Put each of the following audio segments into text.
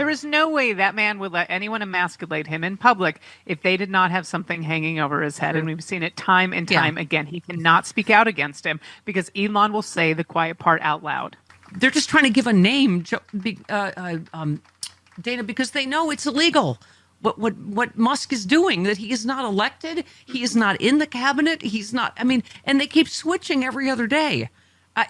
There is no way that man would let anyone emasculate him in public if they did not have something hanging over his head. And we've seen it time and time again. He cannot speak out against him because Elon will say the quiet part out loud. They're just trying to give a name, Dana, because they know it's illegal. What Musk is doing, that he is not elected, he is not in the cabinet, he's not. I mean, and they keep switching every other day.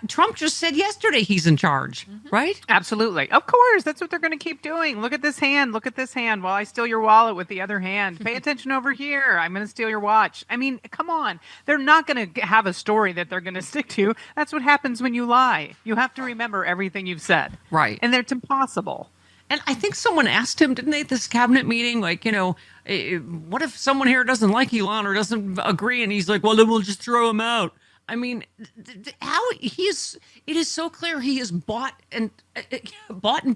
Trump just said yesterday he's in charge, right? Absolutely. Of course. That's what they're going to keep doing. Look at this hand. Look at this hand while I steal your wallet with the other hand. Pay attention over here. I'm going to steal your watch. I mean, come on. They're not going to have a story that they're going to stick to. That's what happens when you lie. You have to remember everything you've said. Right. And it's impossible. And I think someone asked him, didn't they, at this cabinet meeting, like, what if someone here doesn't like Elon or doesn't agree? And he's like, well, then we'll just throw him out. I mean, it is so clear he is bought and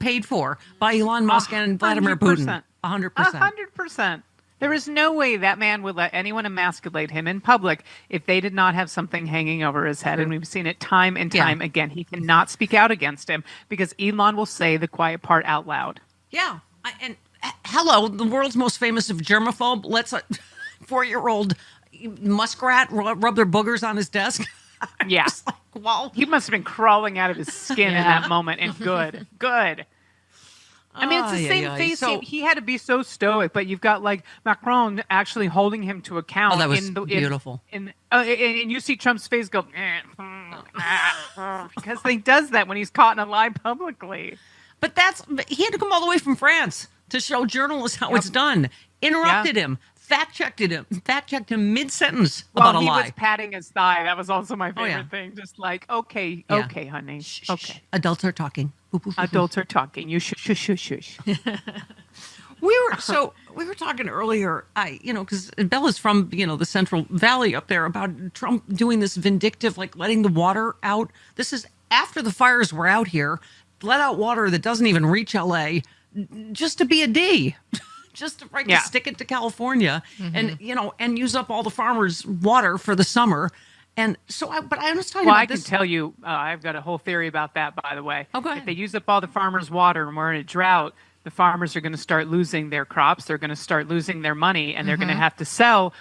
paid for by Elon Musk and Vladimir Putin. 100%. 100%. There is no way that man would let anyone emasculate him in public if they did not have something hanging over his head. And we've seen it time and time again. He cannot speak out against him because Elon will say the quiet part out loud. Yeah. Hello, the world's most famous germaphobe. Let's a 4-year-old muskrat rub their boogers on his desk. Yeah. Like, wow. He must have been crawling out of his skin in that moment. And good. I mean, it's the same face. So, he had to be so stoic, but you've got like Macron actually holding him to account. Oh, that was beautiful. And you see Trump's face go, because he does that when he's caught in a lie publicly. But he had to come all the way from France to show journalists how it's done. Interrupted him. Fact-checked him mid-sentence about a lie. Well, he was patting his thigh. That was also my favorite thing. Just like, okay, honey. Shh, okay. Shh. Adults are talking. Adults are talking. You shush. We were talking earlier, because Bella's from, the Central Valley up there, about Trump doing this vindictive, like letting the water out. This is after the fires were out here, let out water that doesn't even reach LA just to be a D. Just to stick it to California and use up all the farmers' water for the summer. And so, I was talking about this. I can tell you, I've got a whole theory about that, by the way. Oh, go ahead. If they use up all the farmers' water and we're in a drought, the farmers are going to start losing their crops. They're going to start losing their money, and they're going to have to sell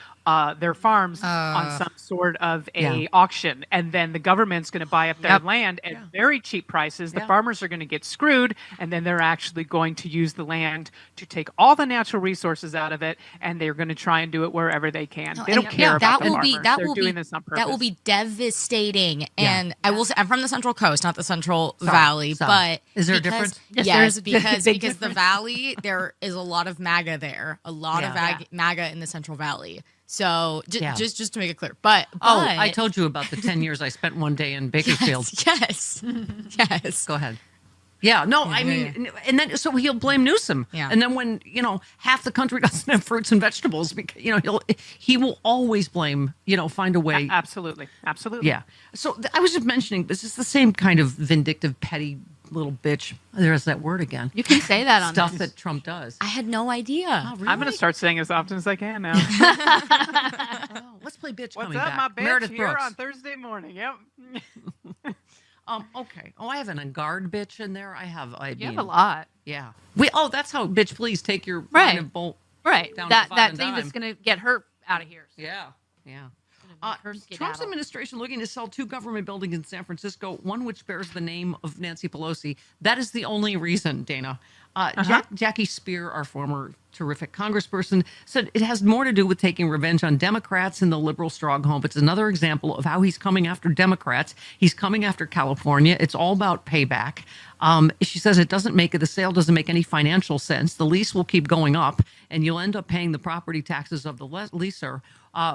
their farms on some sort of a auction. And then the government's going to buy up their land at very cheap prices. The farmers are going to get screwed, and then they're actually going to use the land to take all the natural resources out of it, and they're going to try and do it wherever they can. They don't care about the farmers. They're doing this on purpose. That will be devastating. And I will say, I'm from the Central Coast, not the Central Valley, but is there a difference? Yes, because the Valley, there is a lot of MAGA there, a lot of MAGA in the Central Valley. So just to make it clear, but I told you about the 10 years I spent one day in Bakersfield. Yes. Go ahead. Yeah, no, I mean, and then so he'll blame Newsom, and then when half the country doesn't have fruits and vegetables, because he will always blame. Find a way. Absolutely. Yeah. So I was just mentioning this is the same kind of vindictive, petty little bitch. There's that word again. You can say that on stuff that Trump does. I had no idea. Oh, really? I'm going to start saying it as often as I can now. Let's play bitch. What's coming up, back. my bitch? Meredith Here Brooks. on Thursday morning. Yep. Okay. I have an guard bitch in there. You have a lot. Yeah. That's how bitch. Please take your bolt. Right. Down that to thing dime. that's going to get her out of here. Yeah. Trump's skedaddle. administration looking to sell 2 government buildings in San Francisco, one which bears the name of Nancy Pelosi. That is the only reason, Dana. Jackie Spear, our former terrific congressperson, said it has more to do with taking revenge on Democrats in the liberal stronghold. It's another example of how he's coming after Democrats. He's coming after California. It's all about payback. She says the sale doesn't make any financial sense. The lease will keep going up, and you'll end up paying the property taxes of the leaser,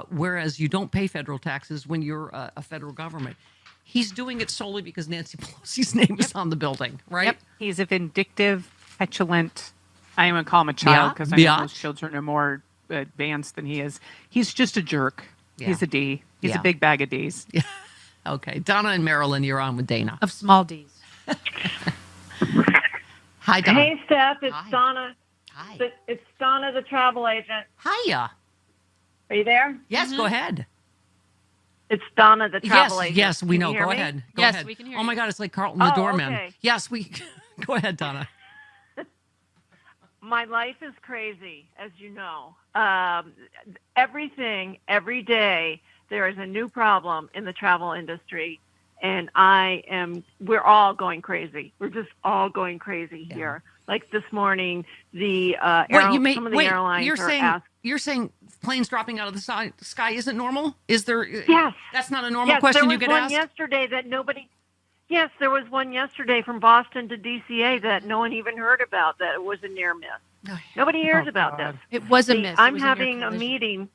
whereas you don't pay federal taxes when you're a federal government. He's doing it solely because Nancy Pelosi's name is on the building, right? Yep. He's a vindictive, petulant, I don't even call him a child because I know most children are more advanced than he is. He's just a jerk. Yeah. He's a D. He's a big bag of Ds. Yeah. Okay. Donna and Marilyn, you're on with Dana. Of small Ds. Hi, Donna. Hey, Steph. It's Donna. Hi. It's Donna, the travel agent. Hiya. Are you there? Yes, go ahead. It's Donna, the travel agent. Yes, we know. Go me? ahead. Go Yes, ahead. we can hear Oh, my you. God. It's like Carlton the doorman. Okay. Yes, go ahead, Donna. my life is crazy, as you know. Every day, there is a new problem in the travel industry, and we're all going crazy. We're just all going crazy here. Like this morning, some of the airlines you're saying planes dropping out of the sky isn't normal? Is there? Yes. That's not a normal question you get asked? Yes, there was one yesterday from Boston to DCA that no one even heard about, that it was a near miss. Nobody hears about this. It was a miss. I'm having a meeting.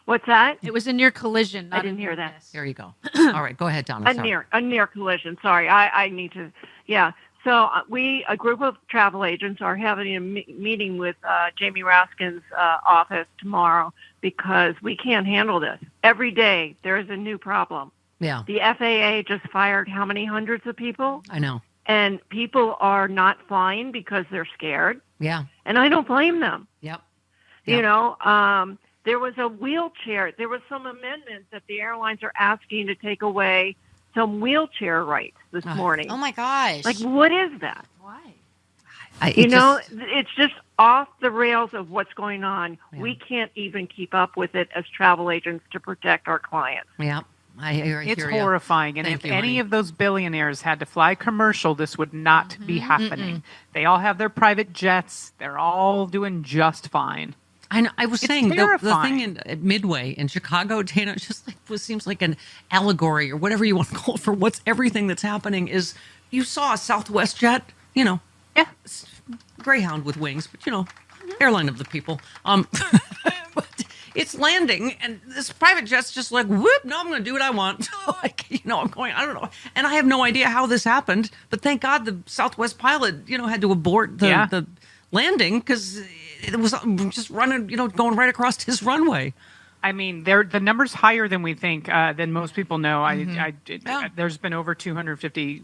What's that? It was a near collision. I didn't hear that. Miss. There you go. All right, go ahead, Donna. A near collision. Sorry, I need to. Yeah. So a group of travel agents are having a meeting with Jamie Raskin's office tomorrow because we can't handle this. Every day there is a new problem. Yeah. The FAA just fired how many hundreds of people? I know. And people are not flying because they're scared. Yeah. And I don't blame them. Yep. You know, there was a wheelchair. There was some amendments that the airlines are asking to take away some wheelchair rights this morning. Oh, my gosh. Like, what is that? Why? It's just off the rails of what's going on. Yeah. We can't even keep up with it as travel agents to protect our clients. Yeah. It's horrifying. And if any of those billionaires had to fly commercial, this would not be happening. They all have their private jets. They're all doing just fine. I know. I was saying the thing at Midway in Chicago, Dana, just seems like an allegory or whatever you want to call it for everything that's happening. Is you saw a Southwest jet, Greyhound with wings, but airline of the people. But it's landing, and this private jet's just like, whoop, no, I'm going to do what I want. I'm going, I don't know. And I have no idea how this happened, but thank God the Southwest pilot, had to abort the landing because it was just running, going right across his runway. I mean, the number's higher than we think, than most people know. There's been over 250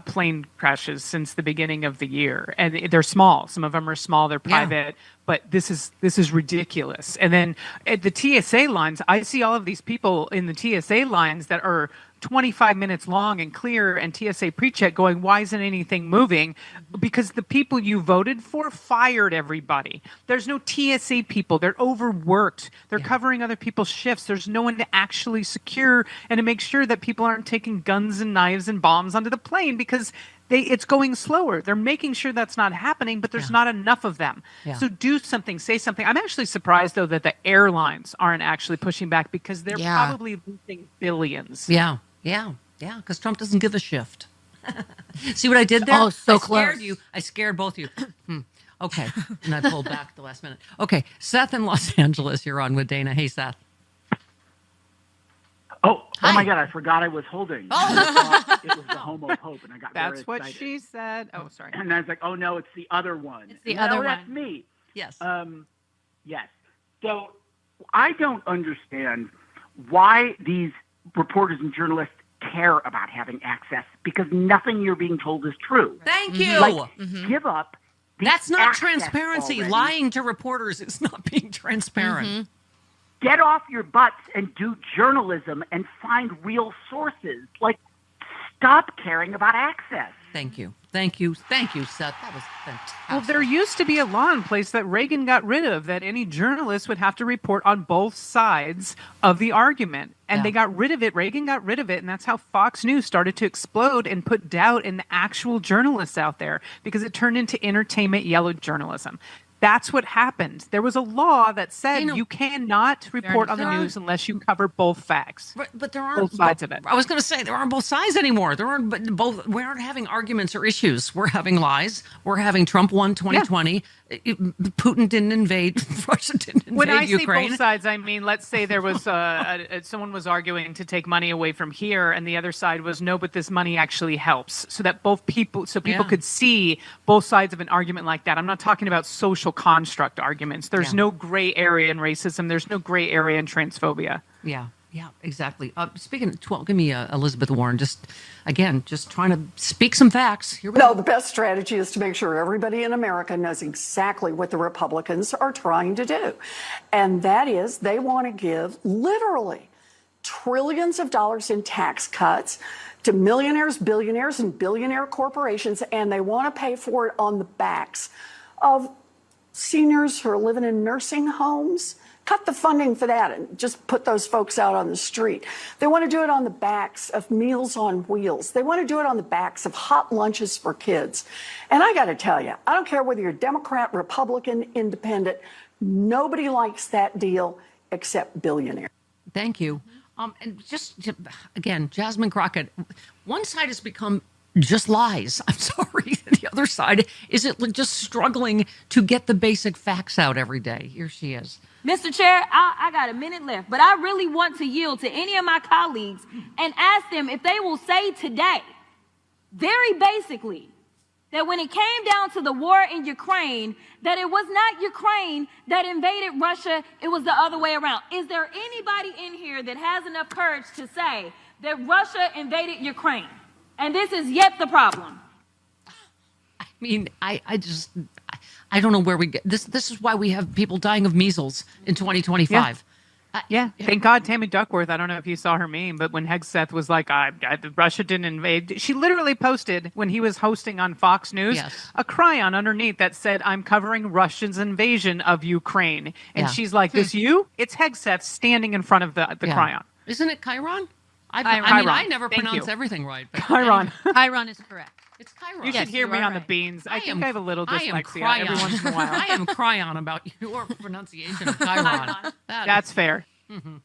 plane crashes since the beginning of the year, and they're small. Some of them are small, they're private, but this is ridiculous. And then at the TSA lines, I see all of these people in the TSA lines that are 25 minutes long and clear, and TSA pre-check going, why isn't anything moving? Because the people you voted for fired everybody. There's no TSA people. They're overworked. They're covering other people's shifts. There's no one to actually secure and to make sure that people aren't taking guns and knives and bombs onto the plane because it's going slower. They're making sure that's not happening, but there's not enough of them. Yeah. So do something, say something. I'm actually surprised, though, that the airlines aren't actually pushing back because they're probably losing billions. Yeah, because Trump doesn't give a shift. See what I did there? Oh, so close. I scared both of you. Okay, and I pulled back at the last minute. Okay, Seth in Los Angeles, you're on with Dana. Hey, Seth. Oh my God! I forgot I was holding. I thought it was the Homo Pope, and I got very excited. That's what she said. Oh, sorry. And I was like, oh no, it's the other one. It's the other one. That's me. Yes. Yes. So I don't understand why these reporters and journalists care about having access, because nothing you're being told is true. Thank you. Like, give up. That's not transparency. Already. Lying to reporters is not being transparent. Get off your butts and do journalism and find real sources. Like, stop caring about access. Thank you, Seth. That was fantastic. Well, there used to be a law in place that Reagan got rid of, that any journalist would have to report on both sides of the argument. And they got rid of it. Reagan got rid of it. And that's how Fox News started to explode and put doubt in the actual journalists out there, because it turned into entertainment yellow journalism. That's what happened. There was a law that said you cannot report on the news unless you cover both facts. But there aren't both sides of it. I was going to say there aren't both sides anymore. There aren't both. We aren't having arguments or issues. We're having lies. We're having Trump won 2020. Putin didn't invade. Russia didn't invade when I Ukraine. Say both sides, I mean, let's say there was someone was arguing to take money away from here, and the other side was no, but this money actually helps, so that people could see both sides of an argument like that. I'm not talking about social construct arguments. There's no gray area in racism. There's no gray area in transphobia. Yeah, exactly. Speaking of 12, give me Elizabeth Warren. Just trying to speak some facts. Here we go. No, the best strategy is to make sure everybody in America knows exactly what the Republicans are trying to do. And that is, they want to give literally trillions of dollars in tax cuts to millionaires, billionaires, and billionaire corporations, and they want to pay for it on the backs of seniors who are living in nursing homes. Cut the funding for that and just put those folks out on the street. They want to do it on the backs of Meals on Wheels. They want to do it on the backs of hot lunches for kids. And I got to tell you, I don't care whether you're Democrat, Republican, Independent, nobody likes that deal except billionaires. Thank you. And just, again, Jasmine Crockett, one side has become just lies. I'm sorry. The other side is just struggling to get the basic facts out every day. Here she is. Mr. Chair, I got a minute left, but I really want to yield to any of my colleagues and ask them if they will say today, very basically, that when it came down to the war in Ukraine, that it was not Ukraine that invaded Russia, it was the other way around. Is there anybody in here that has enough courage to say that Russia invaded Ukraine? And this is yet the problem. I mean, I don't know where we get this. This is why we have people dying of measles in 2025. Yeah. Thank God Tammy Duckworth, I don't know if you saw her meme, but when Hegseth was like, Russia didn't invade, she literally posted when he was hosting on Fox News, a cryon underneath that said, I'm covering Russia's invasion of Ukraine. And she's like, this you? It's Hegseth standing in front of the cryon. Isn't it Chiron? I mean, I never pronounce everything right. But Chiron. Chiron is correct. It's Chiron. You should hear me on the beans. I think I have a little dyslexia every once in a while. I am cryon about your pronunciation of Chiron. That's fair. Mm-hmm.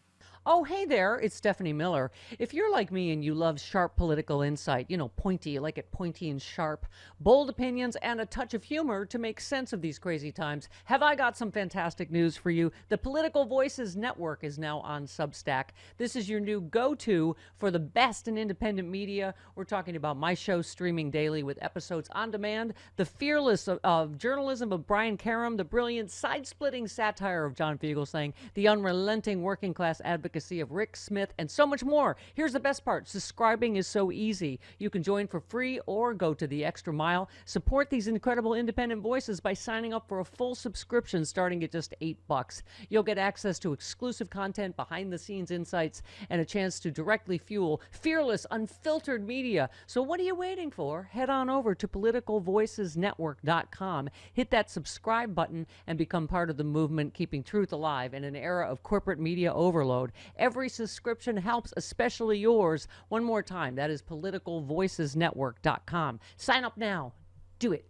Oh, hey there, it's Stephanie Miller. If you're like me and you love sharp political insight, pointy, you like it pointy and sharp, bold opinions, and a touch of humor to make sense of these crazy times, have I got some fantastic news for you. The Political Voices Network is now on Substack. This is your new go-to for the best in independent media. We're talking about my show streaming daily with episodes on demand, the fearless of journalism of Brian Karem, the brilliant side-splitting satire of John Fugelsang, the unrelenting working-class advocacy of Rick Smith, and so much more. Here's the best part. Subscribing is so easy. You can join for free or go to the extra mile. Support these incredible independent voices by signing up for a full subscription starting at just $8. You'll get access to exclusive content, behind-the-scenes insights, and a chance to directly fuel fearless, unfiltered media. So what are you waiting for? Head on over to politicalvoicesnetwork.com. Hit that subscribe button and become part of the movement keeping truth alive in an era of corporate media overload. Every subscription helps, especially yours. One more time, that is politicalvoicesnetwork.com. Sign up now. Do it.